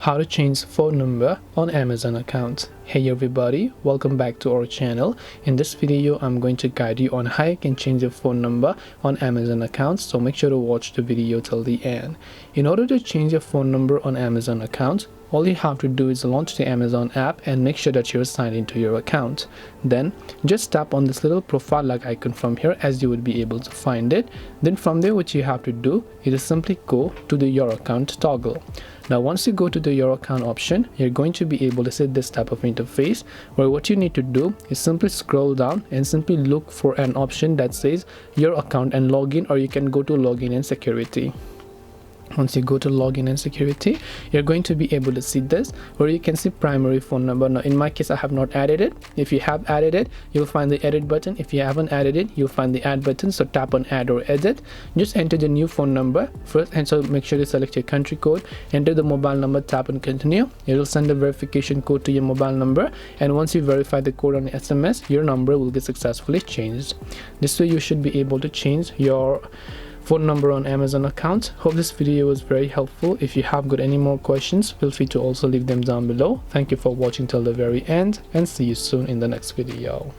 How to change phone number on Amazon account. Hey everybody, welcome back to our channel. In this video I'm going to guide you on how you can change your phone number on Amazon account, so make sure to watch the video till the end. In order to change your phone number on Amazon account, all you have to do is launch the Amazon app and make sure that you're signed into your account. Then just tap on this little profile like icon from here, as you would be able to find it. Then from there, what you have to do is simply go to the your account toggle. Now once you go to the your account option, you're going to be able to see this type of interface, where what you need to do is simply scroll down and simply look for an option that says your account and login, or you can go to login and security. Once you go to login and security, you're going to be able to see this, where you can see primary phone number. Now in my case, I have not added it. If you have added it, you'll find the edit button. If you haven't added it, you'll find the add button. So tap on add or edit. Just enter the new phone number first, and so make sure to select your country code, enter the mobile number, tap on continue. It will send a verification code to your mobile number, and once you verify the code on the SMS, your number will get successfully changed. This way you should be able to change your phone number on Amazon account. Hope this video was very helpful. If you have got any more questions, feel free to also leave them down below. Thank you for watching till the very end, and see you soon in the next video.